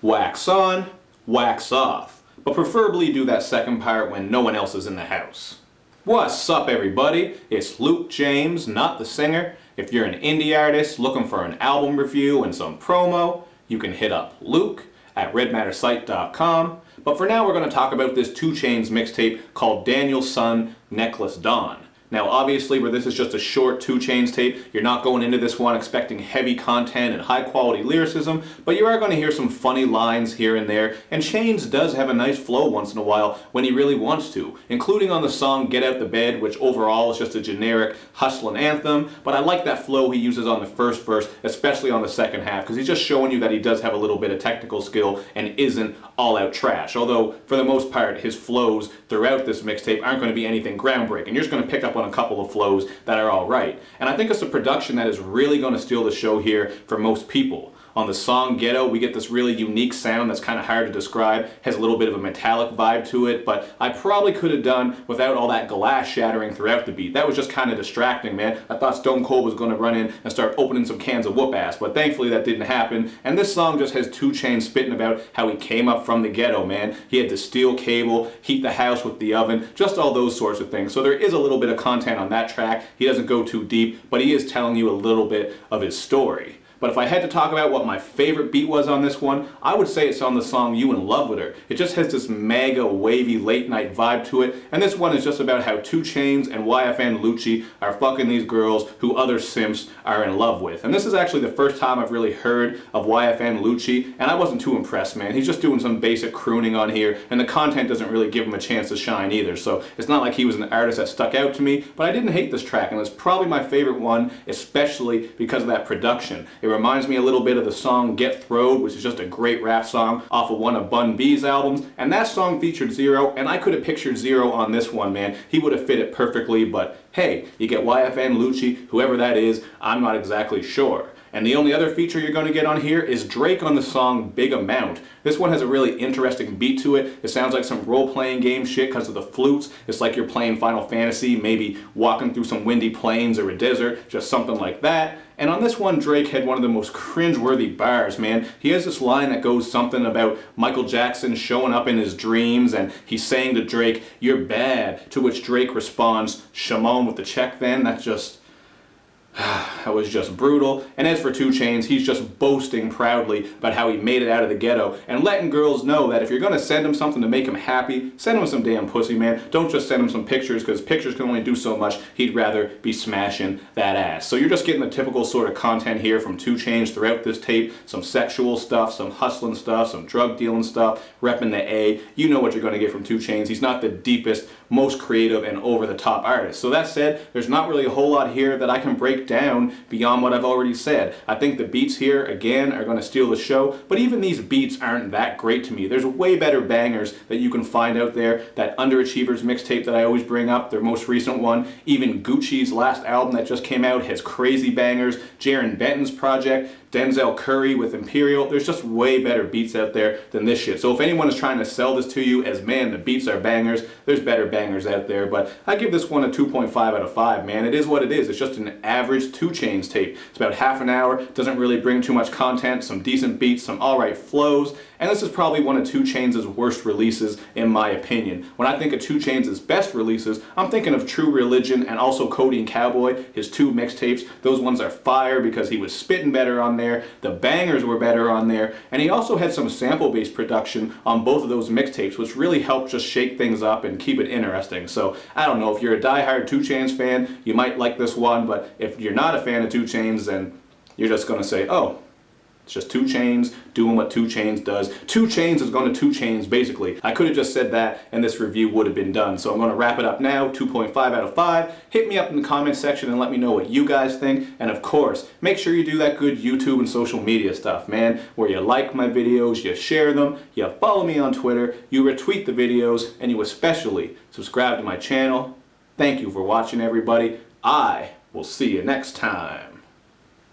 wax on, wax off. But preferably do that second part when no one else is in the house. What's up everybody? It's Luke James, not the singer. If you're an indie artist looking for an album review and some promo, you can hit up Luke at redmattersite.com. But for now we're going to talk about this 2 Chainz mixtape called Daniel's Son, Necklace Dawn. Now obviously where this is just a short 2 Chainz tape, you're not going into this one expecting heavy content and high quality lyricism, but you are going to hear some funny lines here and there, and Chainz does have a nice flow once in a while when he really wants to, including on the song Get Out the Bed, which overall is just a generic hustlin' anthem, but I like that flow he uses on the first verse, especially on the second half, because he's just showing you that he does have a little bit of technical skill and isn't all out trash, although for the most part his flows throughout this mixtape aren't going to be anything groundbreaking. You're just going to pick up on a couple of flows that are alright. And I think it's a production that is really going to steal the show here for most people. On the song Ghetto, we get this really unique sound that's kind of hard to describe, has a little bit of a metallic vibe to it, but I probably could have done without all that glass shattering throughout the beat. That was just kind of distracting, man. I thought Stone Cold was going to run in and start opening some cans of whoop ass, but thankfully that didn't happen. And this song just has 2 Chainz spitting about how he came up from the ghetto, man. He had to steal cable, heat the house with the oven, just all those sorts of things. So there is a little bit of content on that track. He doesn't go too deep, but he is telling you a little bit of his story. But if I had to talk about what my favorite beat was on this one, I would say it's on the song You in Love With Her. It just has this mega wavy late night vibe to it, and this one is just about how 2 Chainz and YFN Lucci are fucking these girls who other simps are in love with. And this is actually the first time I've really heard of YFN Lucci, and I wasn't too impressed, man. He's just doing some basic crooning on here, and the content doesn't really give him a chance to shine either, so it's not like he was an artist that stuck out to me, but I didn't hate this track, and it's probably my favorite one, especially because of that production. It reminds me a little bit of the song Get Throwed, which is just a great rap song off of one of Bun B's albums, and that song featured Zero, and I could have pictured Zero on this one, man. He would have fit it perfectly, but hey, you get YFN Lucci, whoever that is, I'm not exactly sure. And the only other feature you're going to get on here is Drake on the song Big Amount. This one has a really interesting beat to it. It sounds like some role-playing game shit because of the flutes. It's like you're playing Final Fantasy, maybe walking through some windy plains or a desert, just something like that. And on this one, Drake had one of the most cringe-worthy bars, man. He has this line that goes something about Michael Jackson showing up in his dreams, and he's saying to Drake, "You're bad," to which Drake responds, "Shimon with the check then." That's just... that was just brutal. And as for 2 Chainz, he's just boasting proudly about how he made it out of the ghetto and letting girls know that if you're gonna send him something to make him happy, send him some damn pussy, man. Don't just send him some pictures, because pictures can only do so much. He'd rather be smashing that ass. So you're just getting the typical sort of content here from 2 Chainz throughout this tape. Some sexual stuff, some hustling stuff, some drug dealing stuff, repping the A. You know what you're gonna get from 2 Chainz. He's not the deepest, most creative, and over-the-top artist. So that said, there's not really a whole lot here that I can break down beyond what I've already said. I think the beats here, again, are going to steal the show, but even these beats aren't that great to me. There's way better bangers that you can find out there. That Underachievers mixtape that I always bring up, their most recent one, even Gucci's last album that just came out has crazy bangers. Jaron Benton's project, Denzel Curry with Imperial, there's just way better beats out there than this shit. So if anyone is trying to sell this to you as, man, the beats are bangers, there's better bangers out there, but I give this one a 2.5 out of 5, man. It is what it is. It's just an average 2 Chainz tape. It's about half an hour, doesn't really bring too much content, some decent beats, some alright flows, and this is probably one of 2 Chainz' worst releases in my opinion. When I think of 2 Chainz' best releases, I'm thinking of True Religion and also Cody and Cowboy, his 2 mixtapes. Those ones are fire because he was spitting better on there, the bangers were better on there, and he also had some sample-based production on both of those mixtapes, which really helped just shake things up and keep it interesting. So I don't know, if you're a die-hard 2 Chainz fan, you might like this one, but if you're not a fan of 2 Chainz, then you're just gonna say, oh, it's just 2 Chainz doing what 2 Chainz does. 2 Chainz is going to 2 Chainz, basically. I could have just said that and this review would have been done. So I'm going to wrap it up now, 2.5 out of 5. Hit me up in the comment section and let me know what you guys think. And of course, make sure you do that good YouTube and social media stuff, man, where you like my videos, you share them, you follow me on Twitter, you retweet the videos, and you especially subscribe to my channel. Thank you for watching, everybody. I will see you next time.